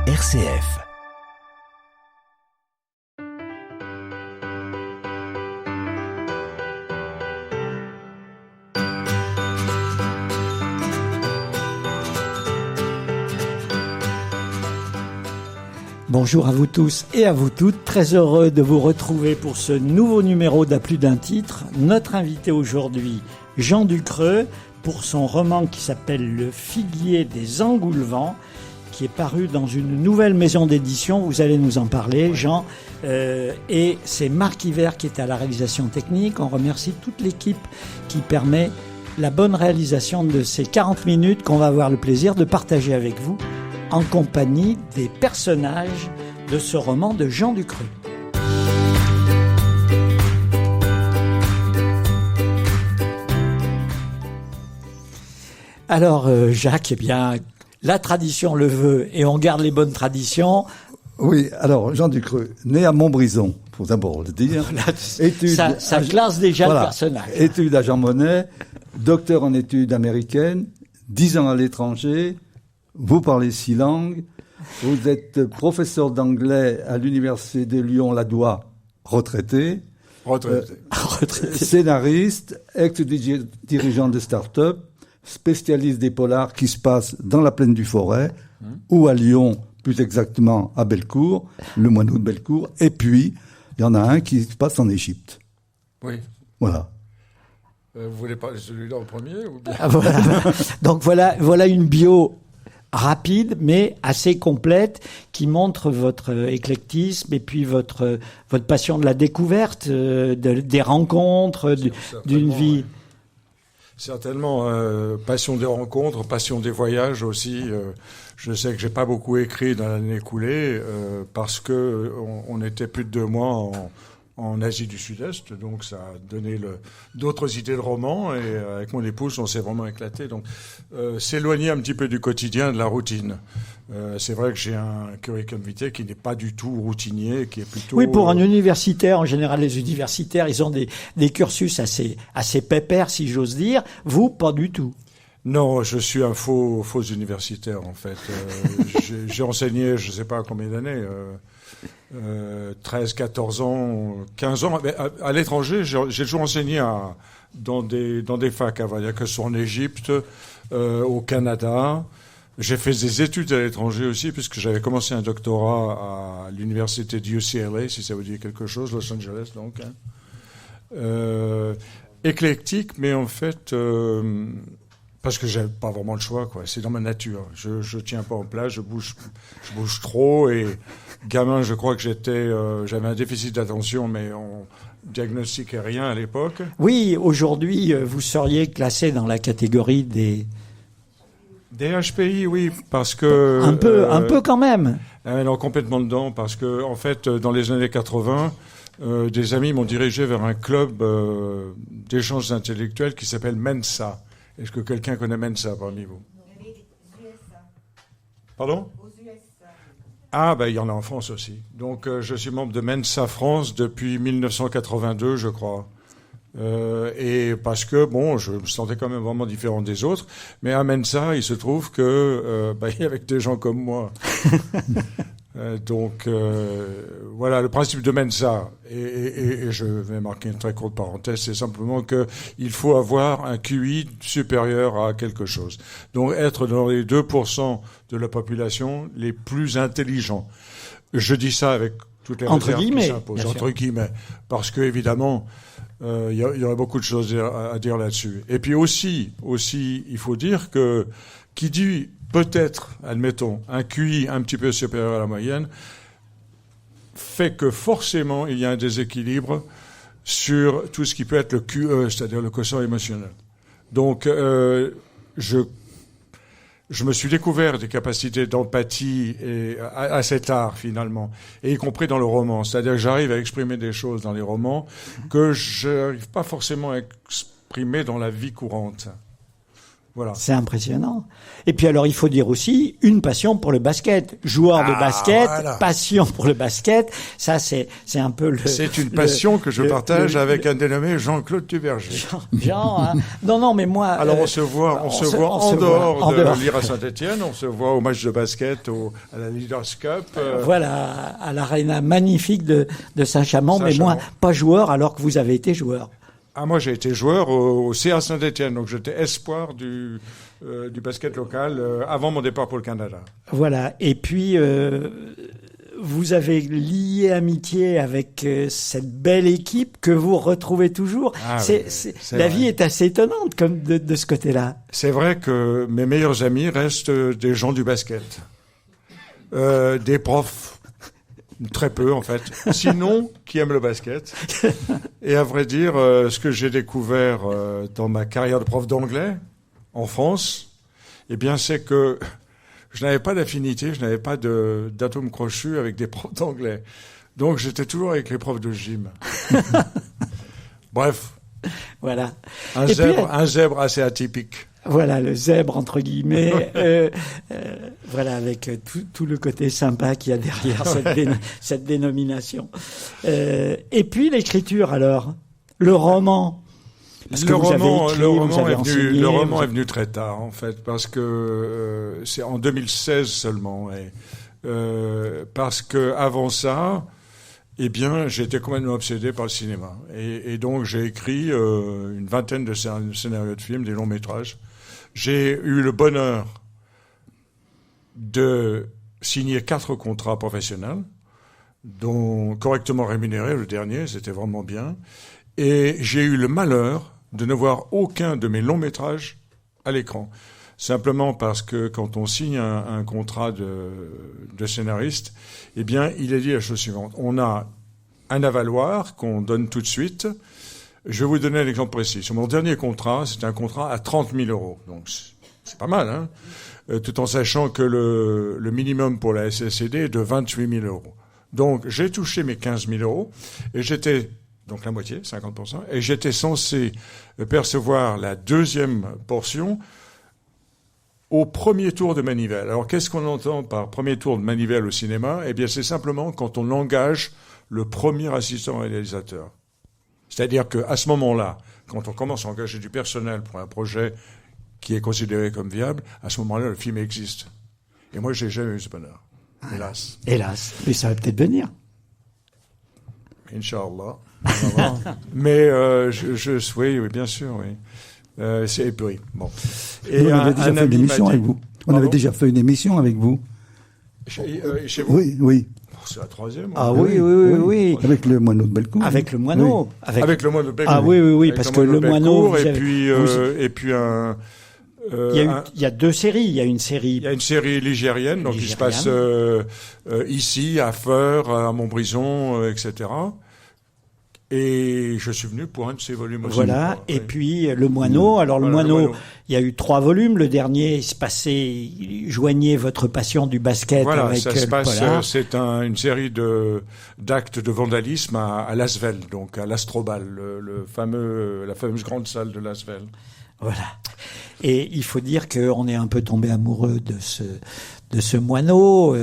RCF. Bonjour à vous tous et à vous toutes, très heureux de vous retrouver pour ce nouveau numéro d'À plus d'un titre. Notre invité aujourd'hui, Jean Ducreux, pour son roman qui s'appelle Le Figuier des Engoulevents, qui est paru dans une nouvelle maison d'édition. Vous allez nous en parler, Jean. Et c'est Marc Hiver qui est à la réalisation technique. On remercie toute l'équipe qui permet la bonne réalisation de ces 40 minutes qu'on va avoir le plaisir de partager avec vous en compagnie des personnages de ce roman de Jean Ducreux. Alors, Jacques, eh bien, la tradition le veut et on garde les bonnes traditions. Oui, alors, Jean Ducreux, né à Montbrison, faut d'abord le dire. Ça classe déjà le personnage. Études à Jean Monnet, docteur en études américaines, 10 ans à l'étranger. Vous parlez 6 langues, vous êtes professeur d'anglais à l'université de Lyon-Ladois, retraité. Scénariste, ex-dirigeant de start-up, spécialiste des polars qui se passent dans la plaine du Forêt, ou à Lyon, plus exactement à Bellecour, le moineau de Bellecour, et puis il y en a un qui se passe en Égypte. Oui. Voilà. Vous voulez parler de celui-là en premier ou bien... Voilà. Donc voilà une bio rapide mais assez complète qui montre votre éclectisme et puis votre passion de la découverte, des rencontres, d'une vie. Ouais. Certainement, passion des rencontres, passion des voyages aussi. Je sais que j'ai pas beaucoup écrit dans l'année écoulée parce que on était plus de 2 mois en Asie du Sud-Est, donc ça a donné d'autres idées de romans, et avec mon épouse, on s'est vraiment éclaté. Donc, s'éloigner un petit peu du quotidien, de la routine. C'est vrai que j'ai un curriculum vitae qui n'est pas du tout routinier, qui est plutôt... Oui, pour un universitaire, en général, les universitaires, ils ont des cursus assez pépères, si j'ose dire. Vous, pas du tout. Non, je suis un faux universitaire, en fait. J'ai enseigné, je sais pas combien d'années... 13, 14 ans, 15 ans. À l'étranger, j'ai toujours enseigné dans des facs, que ce soit en Égypte, au Canada. J'ai fait des études à l'étranger aussi, puisque j'avais commencé un doctorat à l'université de UCLA, si ça vous dit quelque chose, Los Angeles, donc. Éclectique, mais en fait... parce que j'ai pas vraiment le choix, quoi. C'est dans ma nature. Je tiens pas en place, je bouge trop, et gamin, je crois que j'avais un déficit d'attention, mais on diagnostiquait rien à l'époque. Oui, aujourd'hui, vous seriez classé dans la catégorie des HPI, oui, parce que... Un peu quand même. Non, complètement dedans, parce que, en fait, dans les années 80, des amis m'ont dirigé vers un club d'échanges intellectuels qui s'appelle Mensa. Est-ce que quelqu'un connaît Mensa parmi vous? Pardon? Aux USA. Ah, il y en a en France aussi. Donc, je suis membre de Mensa France depuis 1982, je crois. Et parce que, je me sentais quand même vraiment différent des autres. Mais à Mensa, il se trouve que, il y avait des gens comme moi. Donc, voilà, le principe de Mensa, et je vais marquer une très courte parenthèse, c'est simplement que il faut avoir un QI supérieur à quelque chose. Donc, être dans les 2% de la population les plus intelligents. Je dis ça avec toutes les réserves qui s'imposent, entre guillemets, parce que, évidemment, il y aurait beaucoup de choses à dire là-dessus. Et puis aussi, il faut dire que, qui dit peut-être, admettons, un QI un petit peu supérieur à la moyenne, fait que forcément, il y a un déséquilibre sur tout ce qui peut être le QE, c'est-à-dire le quotient émotionnel. Donc, je me suis découvert des capacités d'empathie à cet art, finalement, et y compris dans le roman. C'est-à-dire que j'arrive à exprimer des choses dans les romans que je n'arrive pas forcément à exprimer dans la vie courante. Voilà. C'est impressionnant. Et puis alors, il faut dire aussi une passion pour le basket. Joueur de basket, voilà. passion pour le basket. Ça, c'est un peu le... C'est une passion que je partage avec un dénommé Jean-Claude Tuberger. Jean, hein. Non, mais moi... Alors on se voit en dehors en de dehors. l'IRA Saint-Étienne, on se voit au match de basket, à la Leaders Cup. Voilà, à l'aréna magnifique de Saint-Chamond. Mais moi, pas joueur alors que vous avez été joueur. Ah, moi, j'ai été joueur au CA Saint-Étienne, donc j'étais espoir du basket local avant mon départ pour le Canada. Voilà. Et puis, vous avez lié amitié avec cette belle équipe que vous retrouvez toujours. Ah, c'est la vie est assez étonnante comme de ce côté-là. C'est vrai que mes meilleurs amis restent des gens du basket, des profs. Très peu, en fait. Sinon, qui aiment le basket. Et à vrai dire, ce que j'ai découvert dans ma carrière de prof d'anglais en France, eh bien, c'est que je n'avais pas d'affinité, je n'avais pas d'atome crochu avec des profs d'anglais. Donc, j'étais toujours avec les profs de gym. Bref. Voilà. Un zèbre assez atypique. Voilà, le zèbre, entre guillemets, voilà, avec tout le côté sympa qu'il y a derrière cette dénomination. Et puis l'écriture, alors, le roman. Parce que le vous avez roman écrit, le roman est venu très tard, en fait, parce que c'est en 2016 seulement. Parce que avant ça, eh bien, j'étais complètement obsédé par le cinéma. Et donc, j'ai écrit une vingtaine de scénarios de films, des longs métrages. J'ai eu le bonheur de signer 4 contrats professionnels, dont correctement rémunérés, le dernier, c'était vraiment bien. Et j'ai eu le malheur de ne voir aucun de mes longs métrages à l'écran. Simplement parce que quand on signe un contrat de scénariste, eh bien, il est dit la chose suivante. On a un avaloir qu'on donne tout de suite. Je vais vous donner un exemple précis. Sur mon dernier contrat, c'était un contrat à 30 000 €. Donc, c'est pas mal, hein, tout en sachant que le minimum pour la SSCD est de 28 000 €. Donc, j'ai touché mes 15 000 € et j'étais, donc la moitié, 50%, et j'étais censé percevoir la deuxième portion au premier tour de manivelle. Alors, qu'est-ce qu'on entend par premier tour de manivelle au cinéma? Eh bien, c'est simplement quand on engage le premier assistant réalisateur. C'est-à-dire qu'à ce moment-là, quand on commence à engager du personnel pour un projet qui est considéré comme viable, à ce moment-là, le film existe. Et moi, j'ai jamais eu ce bonheur. Hélas. Hélas. Mais ça va peut-être venir. Inch'Allah. Mais oui, bien sûr, oui. C'est épuré. Bon. Et on avait déjà fait une émission avec vous. On avait déjà fait une émission avec vous. Chez vous? Oui. C'est la troisième. Ah oui. Avec le moineau de Bellecour. Avec le moineau. Oui. Avec le moineau de Bellecour. Ah oui, parce que le moineau. Et puis un. Il y a 2 séries. Il y a une série. Il y a une série ligérienne, donc qui se passe ici, à Feurs, à Montbrison, etc. Et je suis venu pour un de ces volumes aussi. Voilà. Et puis le moineau. Alors le moineau, il y a eu 3 volumes. Le dernier, il se passait, joignez votre passion du basket avec ça se passe. polar. C'est une série d'actes de vandalisme à Lasvel, donc à l'Astrobal, la fameuse grande salle de Lasvel. Voilà. Et il faut dire qu'on est un peu tombé amoureux de ce moineau.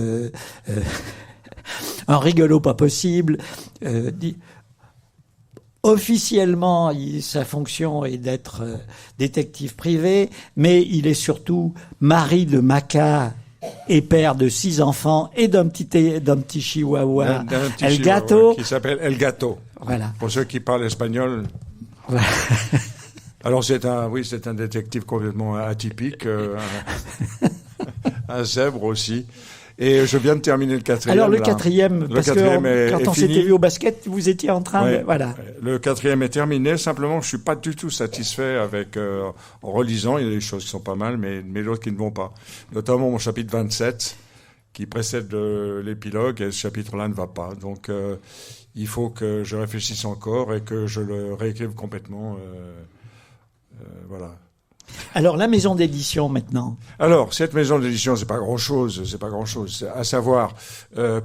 Un rigolo pas possible. Officiellement, sa fonction est d'être détective privé, mais il est surtout mari de Maca et père de 6 enfants et d'un petit chihuahua, El Gato, qui s'appelle El Gato. Voilà. Pour ceux qui parlent espagnol. Voilà. Alors c'est un détective complètement atypique, un zèbre aussi. Et je viens de terminer le 4e. Alors le 4e, parce que quand on fini. s'était vu au basket, vous étiez en train de... Voilà. Le 4e est terminé, simplement je suis pas du tout satisfait avec... en relisant, il y a des choses qui sont pas mal, mais d'autres qui ne vont pas. Notamment mon chapitre 27, qui précède l'épilogue, et ce chapitre-là ne va pas. Donc il faut que je réfléchisse encore et que je le réécrive complètement. Voilà. Alors la maison d'édition maintenant. Alors cette maison d'édition, c'est pas grand chose. À savoir,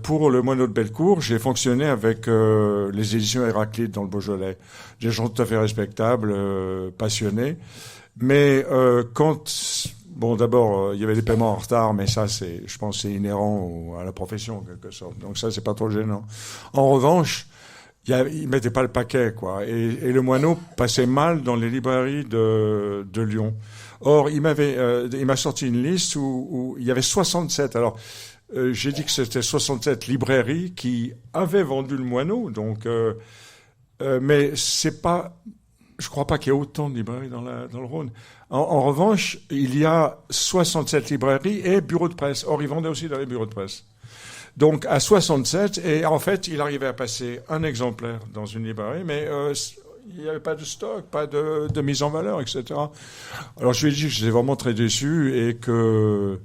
pour le moineau de Bellecour, j'ai fonctionné avec les éditions Héraclite dans le Beaujolais. Des gens tout à fait respectables, passionnés. Mais bon, d'abord, il y avait des paiements en retard, mais ça, je pense, c'est inhérent à la profession, en quelque sorte. Donc ça, c'est pas trop gênant. En revanche, il mettait pas le paquet, quoi. Et le moineau passait mal dans les librairies de Lyon. Or, il m'a sorti une liste où il y avait 67. Alors, j'ai dit que c'était 67 librairies qui avaient vendu le moineau. Donc, mais c'est pas, je crois pas qu'il y ait autant de librairies dans le Rhône. En revanche, il y a 67 librairies et bureaux de presse. Or, ils vendaient aussi dans les bureaux de presse. Donc, à 67, et en fait, il arrivait à passer un exemplaire dans une librairie, mais il n'y avait pas de stock, pas de mise en valeur, etc. Alors, je lui ai dit que j'étais vraiment très déçu et que,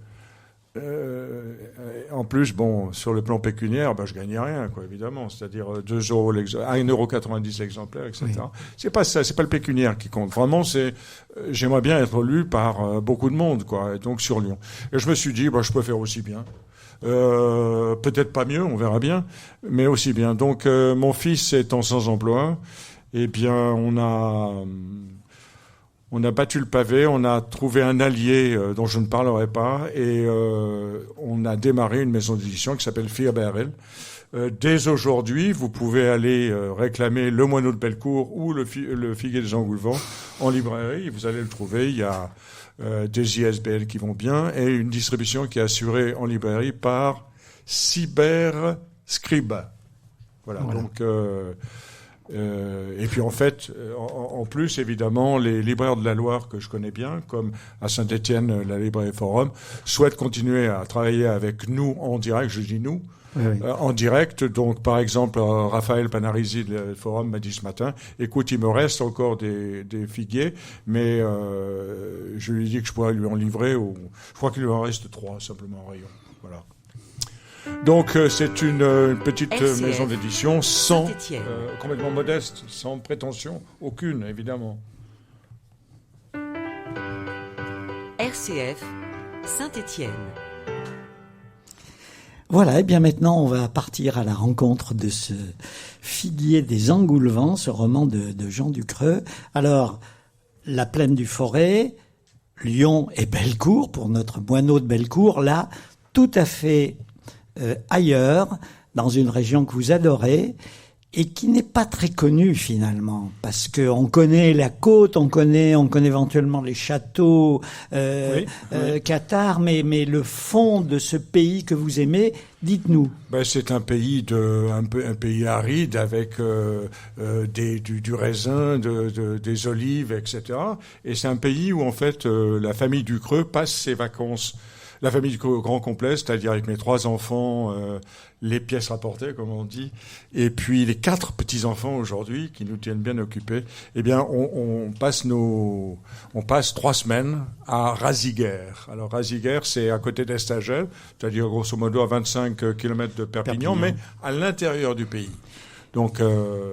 en plus, bon, sur le plan pécuniaire, je gagnais rien, quoi, évidemment. C'est-à-dire 2 euros 1,90 € l'exemplaire, etc. Oui. C'est pas ça, c'est pas le pécuniaire qui compte. Vraiment, j'aimerais bien être lu par beaucoup de monde, quoi, et donc sur Lyon. Et je me suis dit, je peux faire aussi bien. Peut-être pas mieux, on verra bien, mais aussi bien. Donc, mon fils étant sans emploi, eh bien, on a battu le pavé, on a trouvé un allié dont je ne parlerai pas, et on a démarré une maison d'édition qui s'appelle Firberel. Dès aujourd'hui, vous pouvez aller réclamer Le Moineau de Bellecour ou le Figuier des Engoulevents en librairie. Vous allez le trouver. Il y a des ISBN qui vont bien et une distribution qui est assurée en librairie par Cyberscribe. Voilà. Donc, et puis en fait, en plus, évidemment, les libraires de la Loire que je connais bien, comme à Saint-Étienne, la librairie Forum, souhaitent continuer à travailler avec nous en direct. Je dis nous. Oui. En direct. Donc, par exemple, Raphaël Panarisi de Forum m'a dit ce matin, écoute, il me reste encore des figuiers, mais je lui ai dit que je pourrais lui en livrer. Je crois qu'il lui en reste 3 simplement en rayon. Voilà. Donc, c'est une petite RCF, maison d'édition complètement modeste, sans prétention aucune, évidemment. RCF, Saint-Étienne. Voilà, et bien maintenant on va partir à la rencontre de ce Figuier des Engoulevents, ce roman de Jean Ducreux. Alors, la plaine du Forêt, Lyon et Bellecour, pour notre moineau de Bellecour, là, tout à fait ailleurs, dans une région que vous adorez, et qui n'est pas très connue finalement, parce que on connaît la côte, on connaît éventuellement les châteaux, Qatar, mais le fond de ce pays que vous aimez, dites-nous. C'est un pays un pays aride avec du raisin, des olives, etc. Et c'est un pays où en fait la famille Ducreux passe ses vacances. La famille du grand complet, c'est-à-dire avec mes 3 enfants, les pièces rapportées, comme on dit, et puis les 4 petits-enfants aujourd'hui, qui nous tiennent bien occupés, eh bien, on passe 3 semaines à Raziguères. Alors, Raziguères, c'est à côté d'Estagel, c'est-à-dire grosso modo à 25 km de Perpignan, mais à l'intérieur du pays. Donc,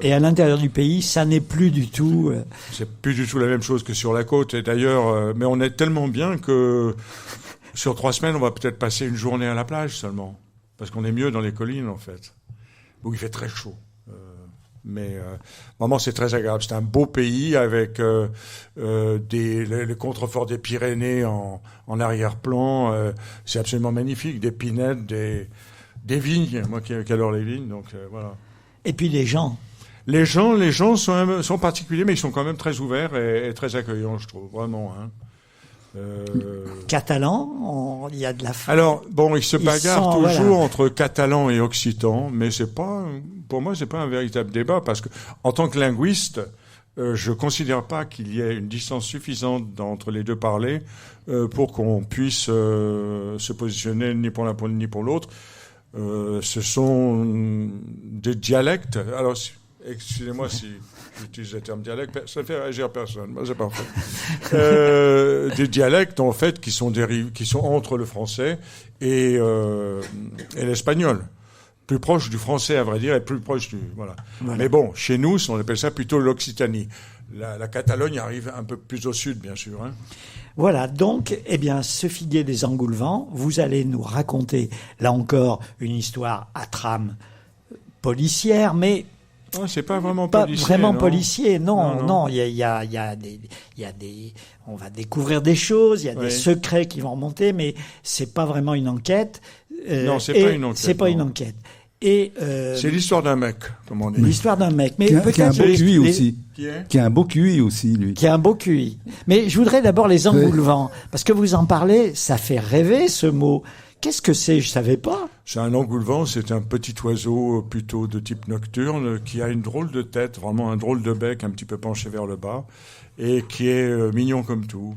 et à l'intérieur du pays, ça n'est plus du tout... C'est plus du tout la même chose que sur la côte, et d'ailleurs, mais on est tellement bien que... Sur 3 semaines, on va peut-être passer une journée à la plage seulement. Parce qu'on est mieux dans les collines, en fait. Où il fait très chaud. Mais vraiment, c'est très agréable. C'est un beau pays avec le contrefort des Pyrénées en arrière-plan. C'est absolument magnifique. Des pinettes, des vignes. Moi qui adore les vignes, donc voilà. Et puis les gens. Les gens sont particuliers, mais ils sont quand même très ouverts et très accueillants, je trouve. Vraiment, hein. Catalan, il y a de la... Alors, bon, ils se bagarrent toujours entre catalan et occitan, mais pour moi, c'est pas un véritable débat, parce que, en tant que linguiste, je considère pas qu'il y ait une distance suffisante entre les deux parlers, pour qu'on puisse, se positionner ni pour l'un ni pour l'autre. Ce sont des dialectes. Alors, excusez-moi si j'utilise le terme dialecte, ça fait réagir personne. Moi, c'est parfait. Des dialectes, en fait, qui sont entre le français et l'espagnol. Plus proche du français, à vrai dire, et plus proche du... Voilà. Mais bon, chez nous, on appelle ça plutôt l'Occitanie. La Catalogne arrive un peu plus au sud, bien sûr. Hein. Voilà, donc, ce Figuier des Engoulevents, vous allez nous raconter, là encore, une histoire à trame policière, mais Oh, c'est pas vraiment Pas policier. vraiment non policier, non. Non. Il y a des, on va découvrir des choses, il y a des secrets qui vont remonter, mais c'est pas vraiment une enquête. Non, c'est pas une enquête. C'est pas une enquête. Et c'est l'histoire d'un mec, comme on dit. l'histoire d'un mec, mais Qui a un peut-être beau QI aussi. Qui est Qui a un beau QI aussi, lui. qui a un beau QI. Mais je voudrais d'abord les engoulevents, parce que vous en parlez, ça fait rêver ce mot. Qu'est-ce que c'est? Je savais pas. C'est un engoulevent, c'est un petit oiseau plutôt de type nocturne qui a une drôle de tête, vraiment un drôle de bec un petit peu penché vers le bas, et qui est mignon comme tout,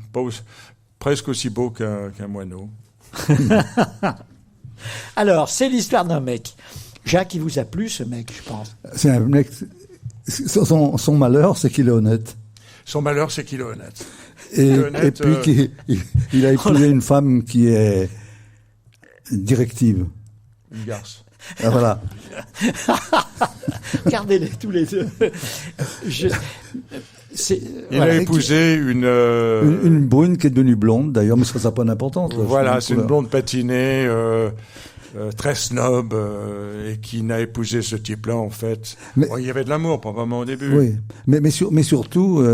presque aussi beau qu'un moineau. Alors, c'est l'histoire d'un mec. Jacques, il vous a plu ce mec, je pense. C'est un mec. Son malheur, c'est qu'il est honnête. Son malheur, c'est qu'il est honnête. Et Honnête, puis il a épousé une femme qui est directive. Une garce. Ah, voilà. Regardez-les tous les deux. Il a épousé Une brune qui est devenue blonde, d'ailleurs, mais ça n'a pas d'importance. Voilà, c'est une blonde patinée, très snob, et qui n'a épousé ce type-là, en fait. Mais- Bon, il y avait de l'amour, probablement, au début. Oui, mais surtout,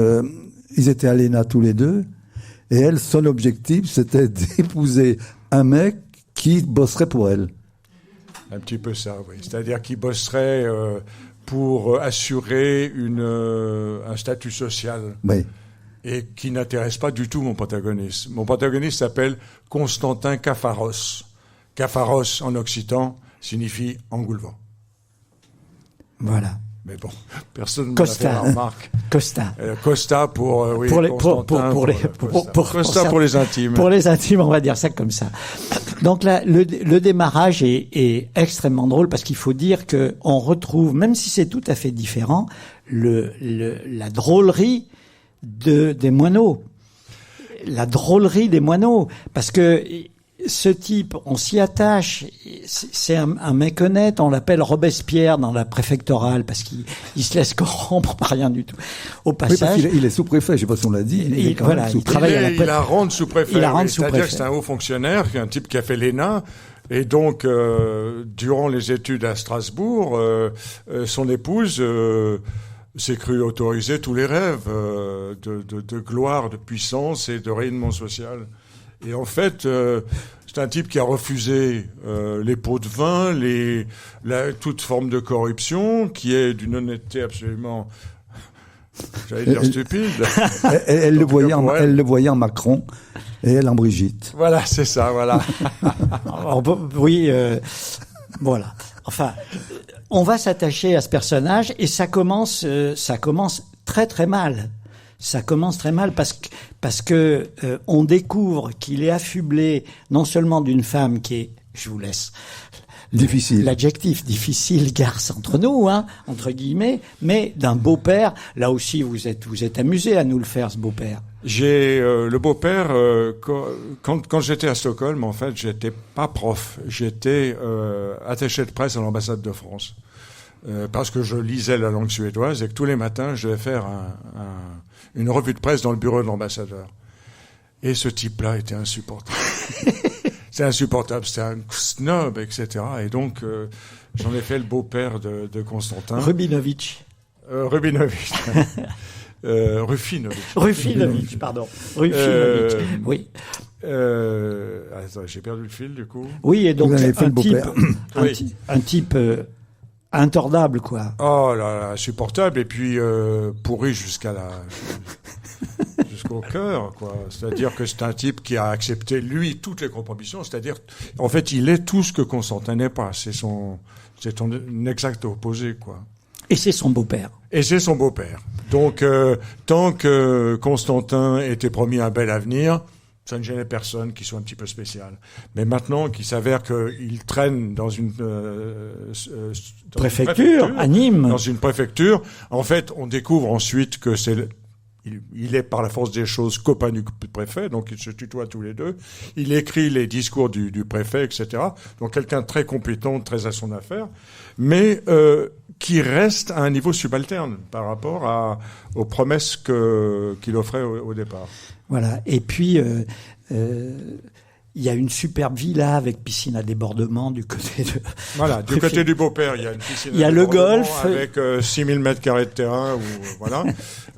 ils étaient à l'ENA tous les deux, et elle, son objectif, c'était d'épouser un mec qui bosserait pour elle. Un petit peu ça, oui. C'est-à-dire qu'il bosserait pour assurer un statut social Oui. et qui n'intéresse pas du tout mon protagoniste. Mon protagoniste s'appelle Constantin Cafaros. Cafaros, en occitan, signifie engoulevent. Voilà. Mais bon, personne ne m'a Costa. fait la remarque. Costa. Costa pour, oui, Pour les- Constantin pour les- Costa. pour Costa ça. pour les intimes. Pour les intimes, on va dire ça comme ça. Donc là, le démarrage est extrêmement drôle parce qu'il faut dire que on retrouve, même si c'est tout à fait différent, la drôlerie des moineaux. La drôlerie des moineaux. Parce que ce type, on s'y attache. C'est un mec honnête. On l'appelle Robespierre dans la préfectorale parce qu'il se laisse corrompre par rien du tout. Au Oui, parce passage, qu'il est sous-préfet, je ne sais pas si on l'a dit. Il est quand voilà, même il sous-préfet. travaille à la Il a rendre sous-préfet. Il a rendre C'est-à-dire sous-préfet. que c'est un haut fonctionnaire, un type qui a fait l'ENA. Et donc, durant les études à Strasbourg, son épouse s'est crue autoriser tous les rêves de gloire, de puissance et de rayonnement social. Et en fait, c'est un type qui a refusé les pots de vin, toute forme de corruption, qui est d'une honnêteté absolument, j'allais dire stupide. Elle le voyait en Macron et elle en Brigitte. Voilà, c'est ça, voilà. oui, voilà. Enfin, on va s'attacher à ce personnage et ça commence très très mal. Ça commence très mal parce que on découvre qu'il est affublé non seulement d'une femme qui est, je vous laisse Difficile. l'adjectif difficile, garce entre nous, hein, entre guillemets, mais d'un beau-père. Là aussi, vous êtes amusé à nous le faire, ce beau-père. J'ai le beau-père quand j'étais à Stockholm, en fait, j'étais pas prof, j'étais attaché de presse à l'ambassade de France parce que je lisais la langue suédoise et que tous les matins je devais faire une revue de presse dans le bureau de l'ambassadeur. Et ce type-là était insupportable. C'est insupportable, c'est un snob, etc. Et donc j'en ai fait le beau-père de Constantin. Rubinovitch. Rubinovitch. Rufinovitch. Rufinovitch, pardon. Rufinovitch, oui. Attends, j'ai perdu le fil, du coup. Oui, et donc, Vous avez fait le beau-père. un type intordable, quoi. Oh là là, insupportable, et puis pourri jusqu'au cœur, quoi. C'est-à-dire que c'est un type qui a accepté, lui, toutes les compromissions. C'est-à-dire, en fait, il est tout ce que Constantin n'est pas. C'est son exact opposé, quoi. Et c'est son beau-père. Et c'est son beau-père. Donc, tant que Constantin était promis un bel avenir, ça ne gênait personne qu'il soit un petit peu spécial. Mais maintenant qu'il s'avère qu'il traîne dans une Préfecture, à Nîmes. Dans une préfecture, en fait, on découvre ensuite que il est par la force des choses copain du préfet, donc ils se tutoient tous les deux. Il écrit les discours du préfet, etc. Donc quelqu'un de très compétent, très à son affaire, mais qui reste à un niveau subalterne par rapport aux promesses qu'il offrait au départ. Voilà. Et puis, il y a une superbe villa avec piscine à débordement du côté de... Voilà, du côté du beau-père, il y a une piscine. Il y a le golf. Avec 6000 mètres carrés de terrain, voilà.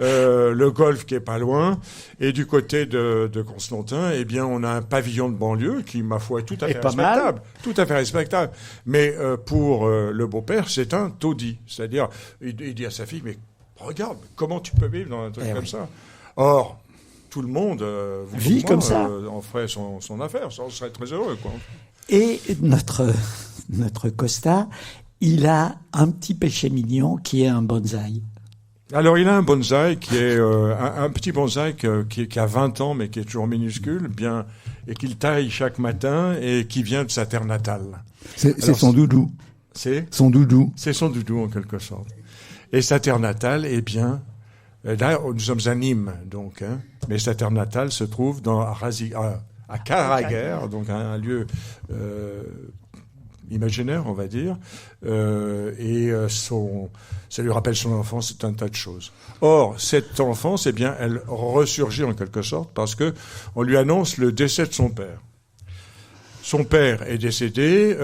Le golf qui est pas loin. Et du côté de Constantin, eh bien, on a un pavillon de banlieue qui, ma foi, est tout à fait respectable. Tout à fait respectable. Mais pour le beau-père, c'est un taudis. C'est-à-dire, il dit à sa fille, mais regarde, comment tu peux vivre dans un truc comme ça? Or, tout le monde vit comme ça. En ferait son affaire, ça, on serait très heureux, quoi. Et notre Costa, il a un petit péché mignon qui est un bonsaï. Alors, il a un bonsaï qui est un petit bonsaï qui a 20 ans, mais qui est toujours minuscule, bien, et qu'il taille chaque matin et qui vient de sa terre natale. C'est son doudou. C'est son doudou. C'est son doudou, en quelque sorte. Et sa terre natale, eh bien, là, nous sommes à Nîmes, donc, hein, mais sa terre natale se trouve à Caraguerre, donc un lieu imaginaire, on va dire, et ça lui rappelle son enfance, c'est un tas de choses. Or, cette enfance, eh bien, elle ressurgit en quelque sorte parce que on lui annonce le décès de son père. Son père est décédé,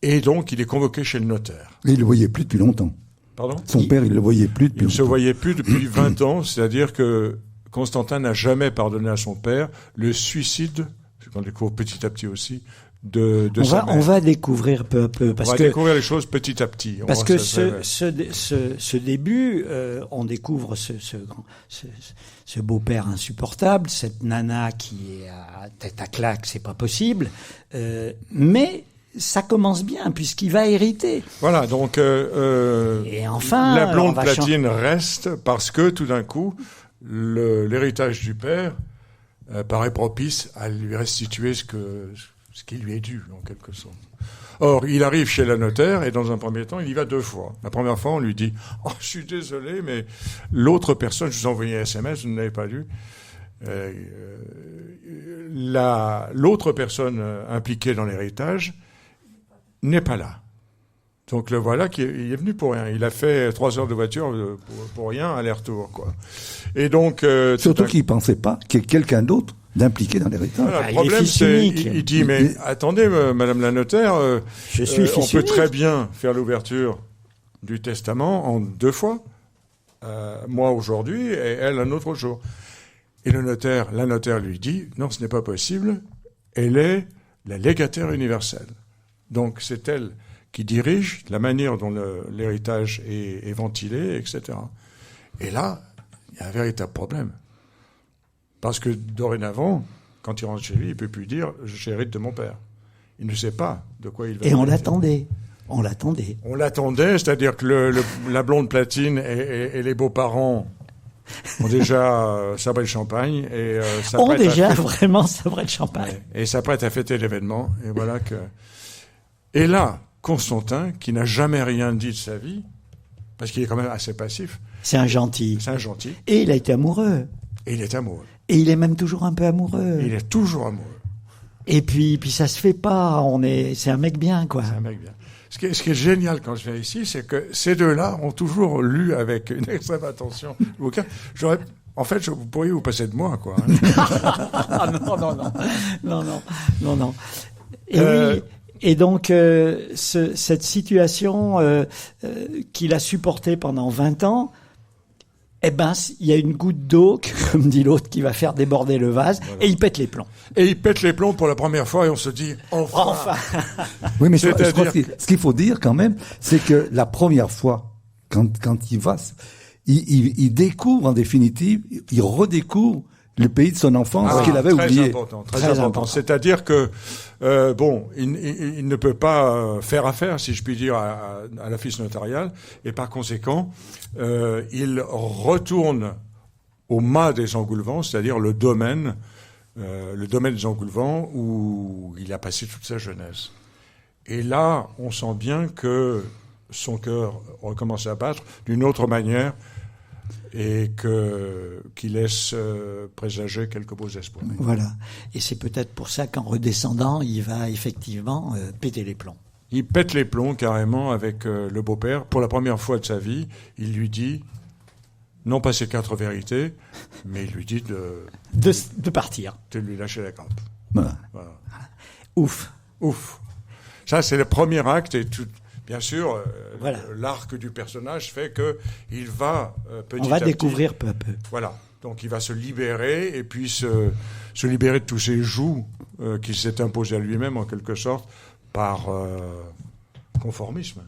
et donc il est convoqué chez le notaire. Et il le voyait plus depuis longtemps. Pardon ? Son père, il le voyait plus depuis longtemps. Il se voyait plus depuis 20 ans, c'est-à-dire que Constantin n'a jamais pardonné à son père le suicide, ce qu'on découvre petit à petit aussi, de sa mère. On va découvrir peu à peu. On va découvrir les choses petit à petit. Parce que ce début, on découvre ce beau-père insupportable, cette nana qui est à tête à claque, c'est pas possible. Mais ça commence bien, puisqu'il va hériter. Voilà, donc et enfin, la blonde platine reste parce que tout d'un coup, l'héritage du père paraît propice à lui restituer ce qui lui est dû, en quelque sorte. Or, il arrive chez la notaire et dans un premier temps, il y va 2 fois. La première fois, on lui dit « Oh, je suis désolé, mais l'autre personne, je vous ai envoyé un SMS, vous ne l'avez pas lu. L'autre personne impliquée dans l'héritage n'est pas là. Donc le voilà qui il est venu pour rien. Il a fait 3 heures de voiture pour rien, aller-retour, quoi. Et donc surtout qu'il pensait pas qu'il y ait quelqu'un d'autre d'impliqué dans l'héritage. Voilà, le problème, c'est il dit mais attendez, Madame la notaire, je suis on peut très bien faire l'ouverture du testament en 2 fois. Moi aujourd'hui et elle un autre jour. Et la notaire lui dit non, ce n'est pas possible. Elle est la légataire universelle. Donc c'est elle qui dirige la manière dont l'héritage est ventilé, etc. Et là, il y a un véritable problème. Parce que dorénavant, quand il rentre chez lui, il ne peut plus dire « j'hérite de mon père ». Il ne sait pas de quoi il va. Et on l'attendait. On l'attendait, c'est-à-dire que la blonde platine et les beaux-parents ont déjà sabré le champagne. Et, vraiment sabré le champagne. Et s'apprêtent à fêter l'événement. Et voilà que... Et là, Constantin, qui n'a jamais rien dit de sa vie, parce qu'il est quand même assez passif. C'est un gentil. Et il a été amoureux. Et il est amoureux. Et il est même toujours un peu amoureux. Il est toujours amoureux. Et puis ça se fait pas. C'est un mec bien, quoi. C'est un mec bien. Ce qui est génial quand je viens ici, c'est que ces deux-là ont toujours lu avec une extrême attention le bouquin. En fait, vous pourriez vous passer de moi, quoi. Non. Et oui. Et donc, cette situation qu'il a supportée pendant 20 ans, eh ben, il y a une goutte d'eau, comme dit l'autre, qui va faire déborder le vase, voilà. Et il pète les plombs. Et il pète les plombs pour la première fois, et on se dit, enfin. Oui, mais je crois que ce qu'il faut dire quand même, c'est que la première fois, quand il va, il découvre en définitive, il redécouvre le pays de son enfance qu'il avait oublié. Très important. C'est-à-dire que il ne peut pas faire affaire, si je puis dire, à l'office notarial, et par conséquent, il retourne au mât des Engoulevents, c'est-à-dire le domaine des Engoulevents où il a passé toute sa jeunesse. Et là, on sent bien que son cœur recommence à battre d'une autre manière, et qui laisse présager quelques beaux espoirs. Voilà. Et c'est peut-être pour ça qu'en redescendant, il va effectivement péter les plombs. Il pète les plombs carrément avec le beau-père. Pour la première fois de sa vie, il lui dit non pas ses 4 vérités, mais il lui dit de partir. de lui lâcher la grappe. Voilà. Voilà. Ouf. Ouf. Ça, c'est le premier acte, et bien sûr, Voilà. l'arc du personnage fait que il va petit On va à petit. découvrir peu à peu. Voilà. Donc il va se libérer et puis se libérer de tous ces jougs qu'il s'est imposé à lui-même en quelque sorte par conformisme.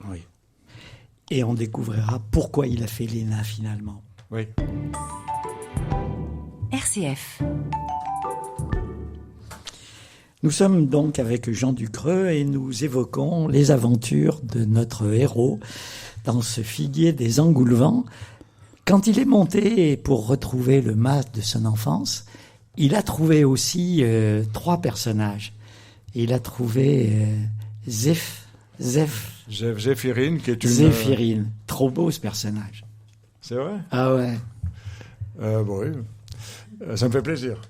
Oui. Et on découvrira pourquoi il a fait l'ENA finalement. Oui. RCF. Nous sommes donc avec Jean Ducreux et nous évoquons les aventures de notre héros dans ce figuier des Engoulevents. Quand il est monté pour retrouver le masque de son enfance, il a trouvé aussi 3 personnages. Il a trouvé Zéphirine, qui est une... Zéphirine. Trop beau ce personnage. C'est vrai? Ah ouais. Bon, oui. Ça me fait plaisir.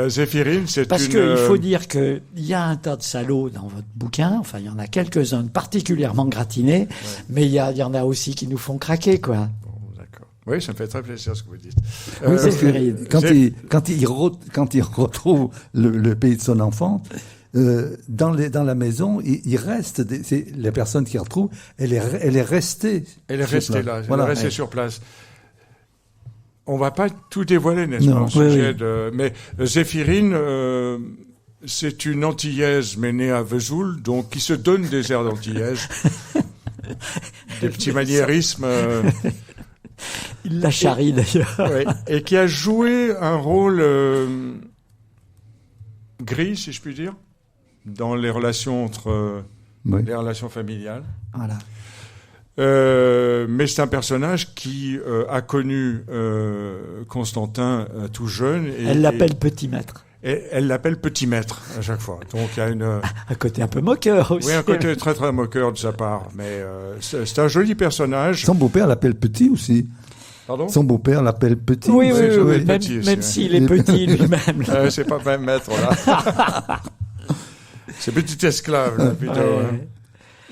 Zéphirine, c'est Parce une... qu'il faut dire qu'il y a un tas de salauds dans votre bouquin. Enfin, il y en a quelques-uns particulièrement gratinés. Ouais. Mais il y en a aussi qui nous font craquer, quoi. Bon, d'accord. Oui, ça me fait très plaisir ce que vous dites. Oui, Zéphirine. Quand il retrouve le pays de son enfance, dans la maison, il reste la personne qu'il retrouve, elle est restée. Elle est restée là. Voilà. Elle est restée sur place. On va pas tout dévoiler, n'est-ce pas, au sujet de... Mais Zéphirine, c'est une Antillaise, mais née à Vesoul, donc qui se donne des airs d'Antillaise. Des petits maniérismes. Il la charrie d'ailleurs. Ouais, et qui a joué un rôle gris, si je puis dire, dans les relations les relations familiales. Voilà. Mais c'est un personnage qui a connu Constantin tout jeune. Elle l'appelle Petit Maître. Et elle l'appelle Petit Maître à chaque fois. Donc il y a un côté un peu moqueur aussi. Oui, un côté très très moqueur de sa part. Mais c'est un joli personnage. Son beau-père l'appelle Petit aussi. Pardon ? Son beau-père l'appelle Petit. Oui, aussi. même s'il est petit lui-même. C'est pas même maître là. C'est petit esclave là, plutôt. Ouais.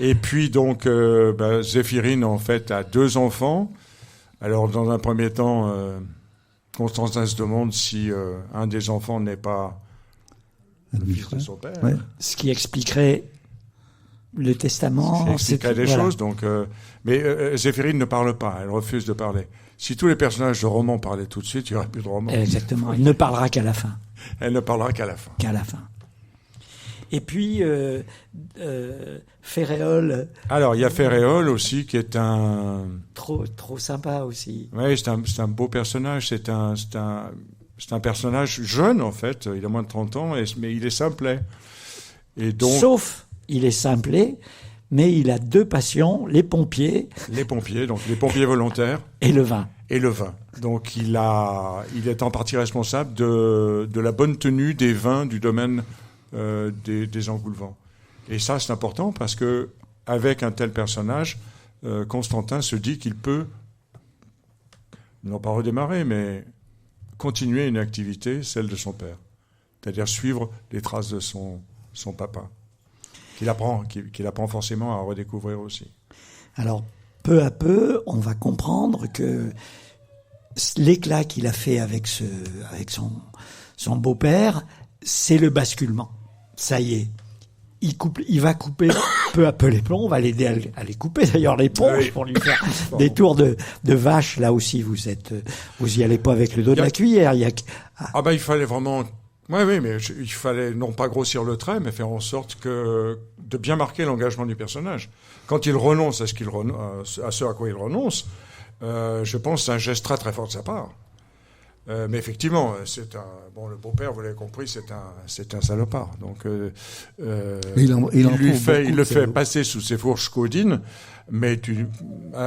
Et puis donc, Zéphirine en fait a 2 enfants. Alors dans un premier temps, Constantin se demande si un des enfants n'est pas le fils de son père. Ouais. Ce qui expliquerait le testament. Ce qui expliquerait des choses. Donc, mais Zéphirine ne parle pas. Elle refuse de parler. Si tous les personnages de roman parlaient tout de suite, il n'y aurait plus de roman. Exactement. Elle ne parlera qu'à la fin. Elle ne parlera qu'à la fin. Qu'à la fin. Et puis, Ferréol. Alors, il y a Ferréol aussi, qui est un... Trop sympa aussi. Oui, c'est un beau personnage. C'est un personnage jeune, en fait. Il a moins de 30 ans, mais il est simplet. Et donc... Sauf, il est simplet, mais il a 2 passions, les pompiers. Les pompiers, donc les pompiers volontaires. Et le vin. Et le vin. Donc, il est en partie responsable de la bonne tenue des vins du domaine des Engoulevents. Et ça, c'est important parce que avec un tel personnage, Constantin se dit qu'il peut, non pas redémarrer, mais continuer une activité, celle de son père. C'est-à-dire suivre les traces de son papa, qu'il apprend forcément à redécouvrir aussi. Alors, peu à peu, on va comprendre que l'éclat qu'il a fait avec son beau-père, c'est le basculement. Ça y est. Il va couper peu à peu les plombs. On va l'aider à les couper, d'ailleurs, l'éponge, pour lui faire des tours de vache. Là aussi, vous y allez pas avec le dos de la cuillère. Il fallait vraiment... Oui, mais il fallait non pas grossir le trait, mais faire en sorte de bien marquer l'engagement du personnage. Quand il renonce à ce à quoi il renonce, je pense que c'est un geste très très fort de sa part. Mais effectivement, le beau-père, vous l'avez compris, c'est un salopard. Donc, il le fait passer sous ses fourches caudines, mais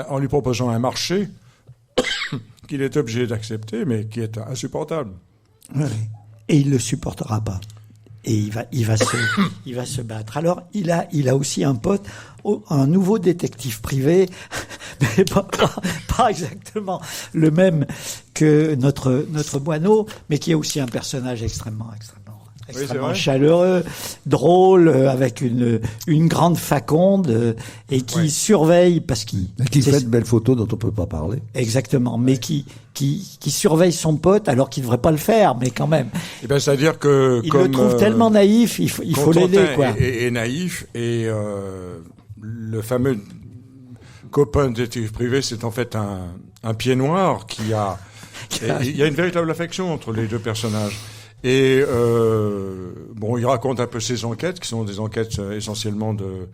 en lui proposant un marché qu'il est obligé d'accepter, mais qui est insupportable. Oui. Et il le supportera pas. Et il va se battre. Alors, il a aussi un pote, un nouveau détective privé, mais pas exactement le même que notre moineau, mais qui est aussi un personnage extrêmement extrêmement vrai. chaleureux, drôle, avec une grande faconde, et qui surveille, parce qu'il... Qui fait de belles photos dont on peut pas parler. Exactement, mais qui surveille son pote alors qu'il devrait pas le faire, mais quand même. Eh ben, c'est-à-dire que Il le trouve tellement naïf, il faut l'aider, quoi. Est naïf, et le fameux copain détective privé, c'est en fait un pied noir qui a... Il y a une véritable affection entre les deux personnages. Et il raconte un peu ses enquêtes, qui sont des enquêtes essentiellement de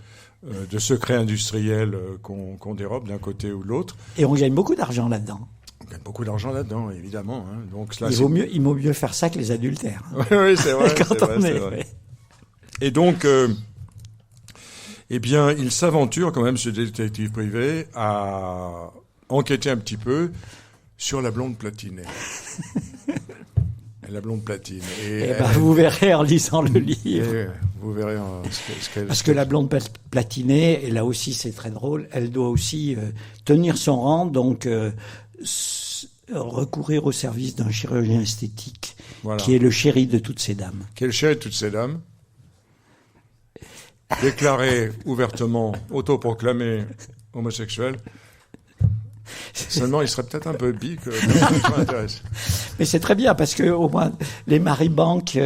secrets industriels qu'on dérobe d'un côté ou de l'autre. Et on gagne beaucoup d'argent là-dedans. On gagne beaucoup d'argent là-dedans, évidemment. Hein. Donc, là, Il vaut mieux faire ça que les adultères. Oui, c'est vrai. Quand on est. Vrai. Et donc, il s'aventure quand même, ce détective privé, à enquêter un petit peu sur la blonde platinée. La blonde platine. Vous verrez en lisant le livre. Vous verrez ce qu'elle... Parce que la blonde platinée, et là aussi c'est très drôle, elle doit aussi tenir son rang, donc recourir au service d'un chirurgien esthétique, qui est le chéri de toutes ces dames. Qui est le chéri de toutes ces dames. Déclaré ouvertement, autoproclamé homosexuel. Seulement, il serait peut-être un peu bi que ça m'intéresse. Mais c'est très bien parce que au moins les Maribank,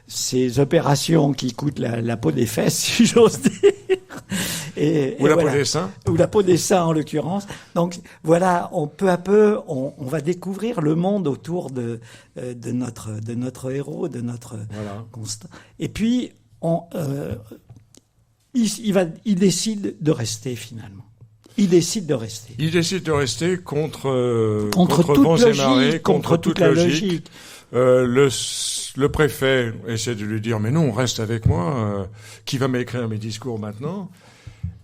ces opérations qui coûtent la peau des fesses, si j'ose dire, ou la peau des seins, ou la peau des seins en l'occurrence. Donc voilà, peu à peu, on va découvrir le monde autour de notre héros, de notre Constant. Et puis il décide de rester finalement. Il décide de rester. Il décide de rester contre toute vents et logique, marées, contre toute la logique. Le préfet essaie de lui dire, mais non, reste avec moi, qui va m'écrire mes discours maintenant?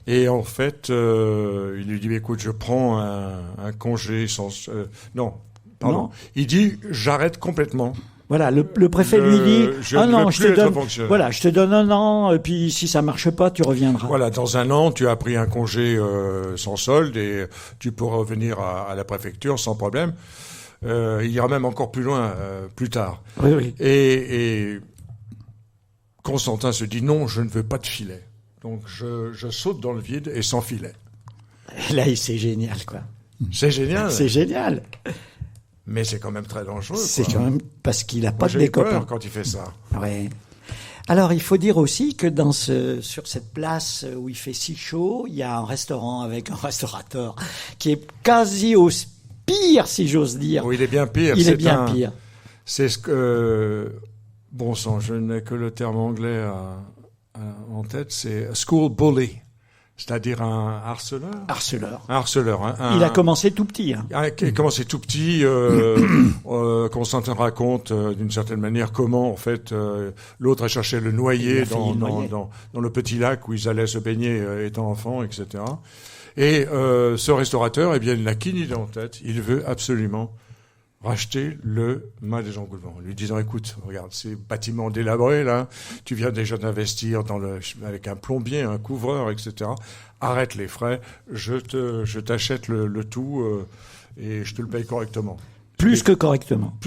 Et en fait, il lui dit, écoute, je prends un congé sans... non. Il dit, j'arrête complètement. Voilà, le préfet lui dit, je te donne un an, et puis si ça marche pas, tu reviendras. Voilà, dans un an, tu as pris un congé sans solde et tu pourras revenir à la préfecture sans problème. Il ira même encore plus loin plus tard. Oui. Et Constantin se dit, non, je ne veux pas de filet. Donc je saute dans le vide et sans filet. Et là, c'est génial, quoi. C'est génial. C'est génial. Mais c'est quand même très dangereux. C'est quand même parce qu'il n'a pas de copains. copains Quand il fait ça. Ouais. Alors, il faut dire aussi que sur cette place où il fait si chaud, il y a un restaurant avec un restaurateur qui est quasi au pire, si j'ose dire. Oui, il est bien pire. Il est bien pire. C'est ce que... bon sang, je n'ai que le terme anglais en tête, c'est school bully. C'est-à-dire un harceleur. Un harceleur. Il a commencé tout petit. Il a commencé tout petit. Constantin raconte d'une certaine manière comment, en fait, l'autre a cherché à le noyer dans le petit lac où ils allaient se baigner étant enfants, etc. Et ce restaurateur, il n'a qu'une idée en tête. Il veut absolument racheter le Mas des Engoulevents, lui disant, écoute, regarde, ces bâtiments délabrés, là, tu viens déjà d'investir avec un plombier, un couvreur, etc. Arrête les frais, je t'achète le tout, et je te le paye correctement. Plus que correctement.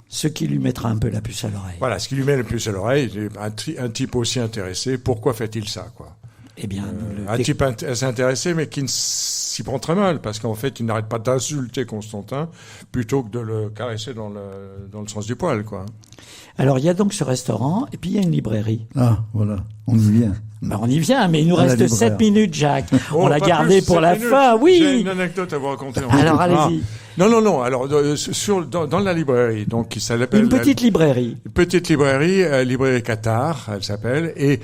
Ce qui lui mettra un peu la puce à l'oreille. Voilà, ce qui lui met la puce à l'oreille, un type aussi intéressé, pourquoi fait-il ça, quoi? Eh bien, un type assez intéressé, mais qui s'y prend très mal, parce qu'en fait, il n'arrête pas d'insulter Constantin, plutôt que de le caresser dans le sens du poil, quoi. Alors, il y a donc ce restaurant, et puis il y a une librairie. Ah, voilà, on y vient. On y vient, mais il nous reste 7 minutes, Jacques. On l'a gardé pour la fin, oui. J'ai une anecdote à vous raconter. Alors, allez-y. Non. Alors, dans la librairie, donc, qui s'appelle... Une petite librairie. Une petite librairie, librairie Qatar, elle s'appelle, et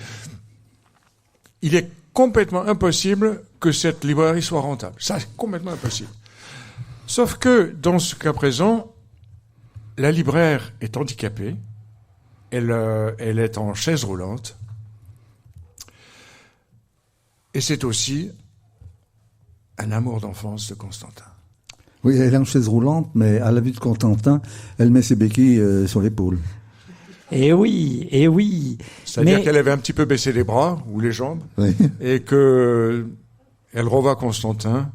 il est complètement impossible que cette librairie soit rentable. Ça, c'est complètement impossible. Sauf que, dans ce cas présent, la libraire est handicapée, elle est en chaise roulante, et c'est aussi un amour d'enfance de Constantin. Oui, elle est en chaise roulante, mais à la vue de Constantin, elle met ses béquilles sur l'épaule. Eh oui. C'est-à-dire qu'elle avait un petit peu baissé les bras ou les jambes, oui. Et que elle revoit Constantin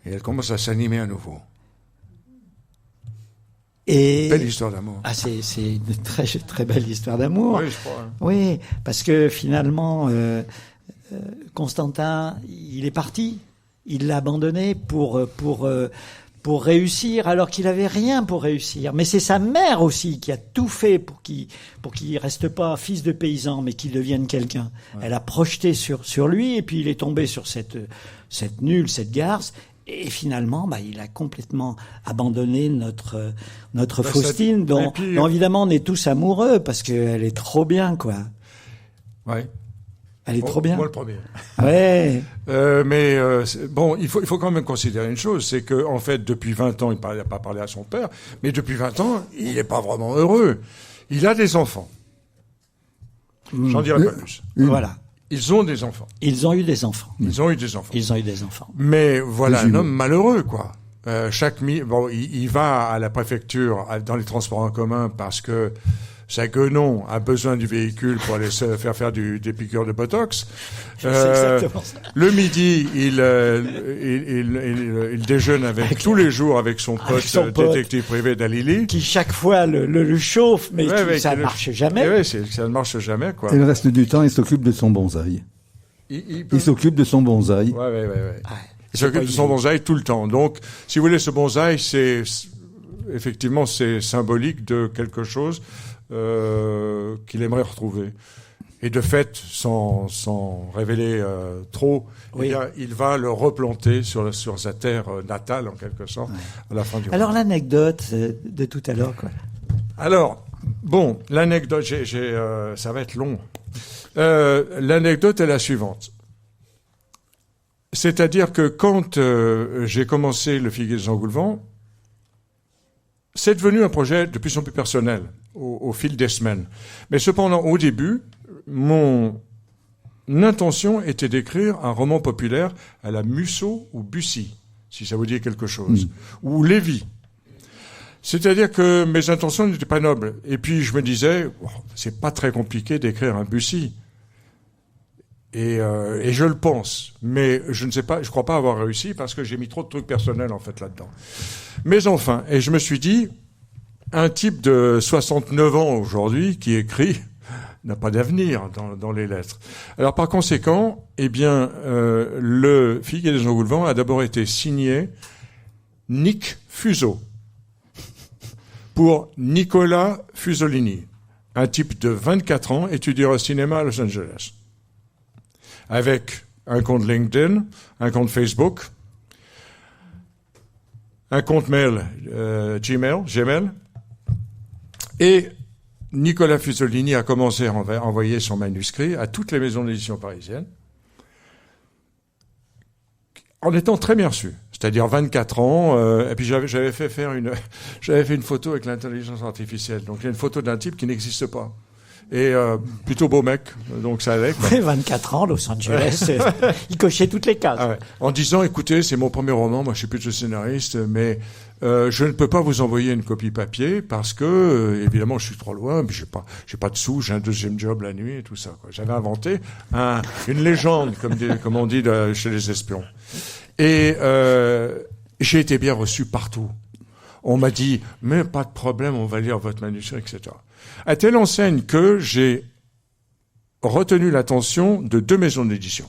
et elle commence à s'animer à nouveau. Et Belle histoire d'amour. ah, c'est une très très belle histoire d'amour. Oui, je crois. Oui, parce que finalement, Constantin, il est parti. Il l'a abandonné pour réussir, alors qu'il avait rien pour réussir. Mais c'est sa mère aussi qui a tout fait pour qu'il reste pas fils de paysan, mais qu'il devienne quelqu'un. Ouais. Elle a projeté sur lui, et puis il est tombé sur cette nulle, cette garce. Et finalement, il a complètement abandonné notre Faustine, dont évidemment on est tous amoureux, parce qu'elle est trop bien, quoi. Ouais. Elle est trop bien. Moi le premier. Ouais. Mais bon, il faut quand même considérer une chose, c'est que en fait, depuis 20 ans, il n'a pas parlé à son père, mais depuis 20 ans, il n'est pas vraiment heureux. Il a des enfants. J'en dirai pas plus. Voilà. Ils ont des enfants. Ils ont eu des enfants. Ils ont eu des enfants. Ils ont eu des enfants. Mais voilà un homme malheureux, quoi. Il va à la préfecture dans les transports en commun parce que sa guenon a besoin du véhicule pour aller se faire des piqûres de Botox. C'est exactement ça. Le midi, il déjeune tous les jours avec son pote détective privé Dalili. Qui chaque fois le chauffe, mais ça ne marche jamais. Oui, ça ne marche jamais, quoi. Et le reste du temps, il s'occupe de son bonsaï. Il s'occupe de son bonsaï. Ouais. Il s'occupe de son bonsaï tout le temps. Donc, si vous voulez, ce bonsaï, c'est symbolique de quelque chose qu'il aimerait retrouver. Et de fait, sans révéler trop, il va le replanter sur sa terre natale, en quelque sorte, à la fin du roman. Alors, l'anecdote de tout à l'heure, quoi. Alors, bon, l'anecdote, ça va être long. L'anecdote est la suivante. C'est-à-dire que quand j'ai commencé le Figuier des Engoulevents, c'est devenu un projet de plus en plus personnel au fil des semaines. Mais cependant, au début, mon intention était d'écrire un roman populaire à la Musso ou Bussy, si ça vous dit quelque chose, ou Lévy. C'est-à-dire que mes intentions n'étaient pas nobles. Et puis je me disais, c'est pas très compliqué d'écrire un Bussy. Et je le pense, mais je ne sais pas, je crois pas avoir réussi parce que j'ai mis trop de trucs personnels en fait là-dedans. Mais enfin, et je me suis dit, un type de 69 ans aujourd'hui qui écrit n'a pas d'avenir dans les lettres. Alors par conséquent, le Figuier des Engoulevents a d'abord été signé Nick Fuso pour Nicolas Fusolini, un type de 24 ans, étudiant au cinéma à Los Angeles, avec un compte LinkedIn, un compte Facebook, un compte mail Gmail, et Nicolas Fusolini a commencé à envoyer son manuscrit à toutes les maisons d'édition parisiennes, en étant très bien reçu. C'est-à-dire 24 ans, et puis j'avais fait une photo avec l'intelligence artificielle. Donc il y a une photo d'un type qui n'existe pas. Et plutôt beau mec, donc ça allait. 24 ans, Los Angeles, il cochait toutes les cases. Ah ouais. En disant, écoutez, c'est mon premier roman, moi je suis plutôt scénariste, mais je ne peux pas vous envoyer une copie papier parce que, évidemment, je suis trop loin, mais j'ai pas de sous, j'ai un deuxième job la nuit et tout ça, quoi. J'avais inventé une légende, comme on dit chez les espions. Et j'ai été bien reçu partout. On m'a dit, mais pas de problème, on va lire votre manuscrit, etc. À telle enseigne que j'ai retenu l'attention de 2 maisons d'édition.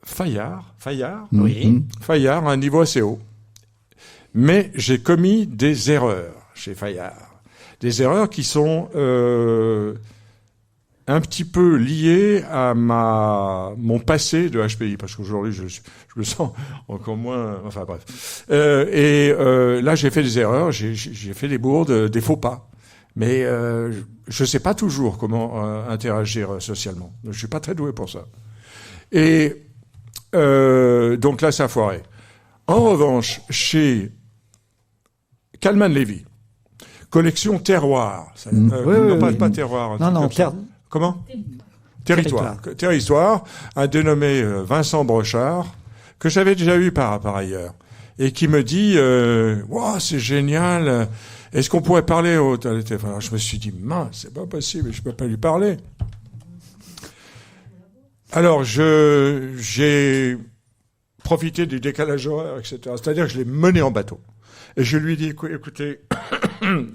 Fayard, oui. Fayard à un niveau assez haut. Mais j'ai commis des erreurs chez Fayard. Des erreurs qui sont un petit peu liées à mon passé de HPI, parce qu'aujourd'hui je me sens encore moins. Enfin bref. Là j'ai fait des erreurs, j'ai fait des bourdes, des faux pas. Mais je sais pas toujours comment interagir socialement. Je suis pas très doué pour ça. Et donc là ça a foiré. En revanche, chez Calman Lévy, collection Terroir. Pas Terroir. Non, Comment ? Territoire, un dénommé Vincent Brochard, que j'avais déjà eu par ailleurs, et qui me dit wow, c'est génial, est-ce qu'on pourrait parler au téléphone ? Alors, je me suis dit, mince, c'est pas possible, je peux pas lui parler. Alors, j'ai profité du décalage horaire, etc. C'est-à-dire que je l'ai mené en bateau. Et je lui dis, écoutez,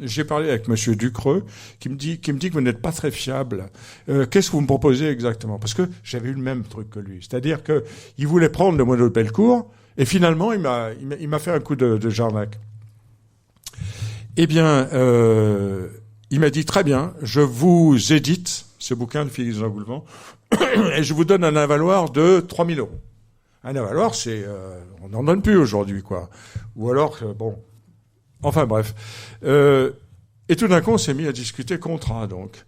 j'ai parlé avec Monsieur Ducreux, qui me dit que vous n'êtes pas très fiable. Qu'est-ce que vous me proposez exactement? Parce que j'avais eu le même truc que lui. C'est-à-dire que il voulait prendre le moineau de Bellecour, et finalement, il m'a fait un coup de Jarnac. Eh bien, il m'a dit, très bien, je vous édite ce bouquin de Félix d'Angoulême, et je vous donne un avaloir de 3 000 €. Un avaloir, on n'en donne plus aujourd'hui, quoi. Ou alors, bon. Enfin, bref. Et tout d'un coup, on s'est mis à discuter contrat, donc.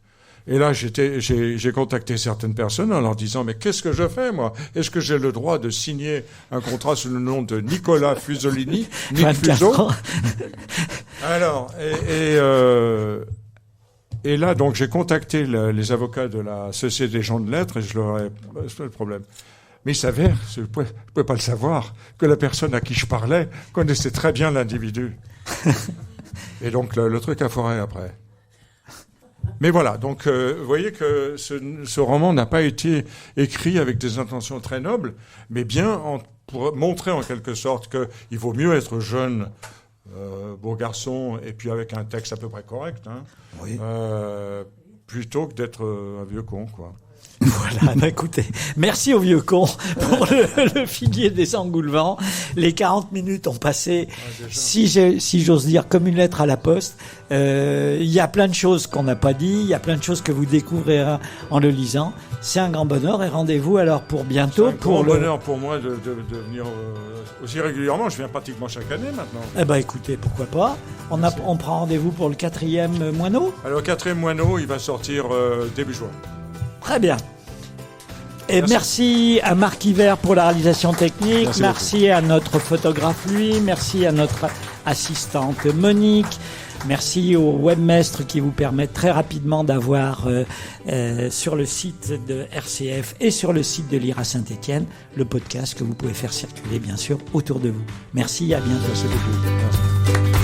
Et là, j'ai contacté certaines personnes en leur disant, mais qu'est-ce que je fais, moi? Est-ce que j'ai le droit de signer un contrat sous le nom de Nicolas Fusolini, Nick Fuso? Alors, et là, donc, j'ai contacté les avocats de la Société des gens de lettres et je leur ai expliqué le problème. Mais il s'avère, je ne pouvais pas le savoir, que la personne à qui je parlais connaissait très bien l'individu. Et donc, le truc a foiré après. Mais voilà, donc vous voyez que ce roman n'a pas été écrit avec des intentions très nobles, mais bien pour montrer en quelque sorte qu'il vaut mieux être jeune, beau garçon, et puis avec un texte à peu près correct, hein, oui. Plutôt que d'être un vieux con, quoi. Voilà, bah écoutez, merci au vieux con pour le figuier des Engoulevents. Les 40 minutes ont passé, si j'ose dire, comme une lettre à la poste. Il y a plein de choses qu'on n'a pas dit, il y a plein de choses que vous découvrirez en le lisant. C'est un grand bonheur et rendez-vous alors pour bientôt. C'est un grand bonheur pour moi de venir aussi régulièrement. Je viens pratiquement chaque année maintenant. Eh ben écoutez, pourquoi pas. On prend rendez-vous pour le 4e moineau. Alors le 4e moineau, il va sortir début juin. Très bien. Et merci à Marc Hiver pour la réalisation technique. Merci à notre photographe Louis. Merci à notre assistante Monique. Merci au webmestre qui vous permet très rapidement d'avoir sur le site de RCF et sur le site de l'IRA Saint-Étienne le podcast que vous pouvez faire circuler bien sûr autour de vous. Merci, à bientôt. Merci beaucoup. Merci.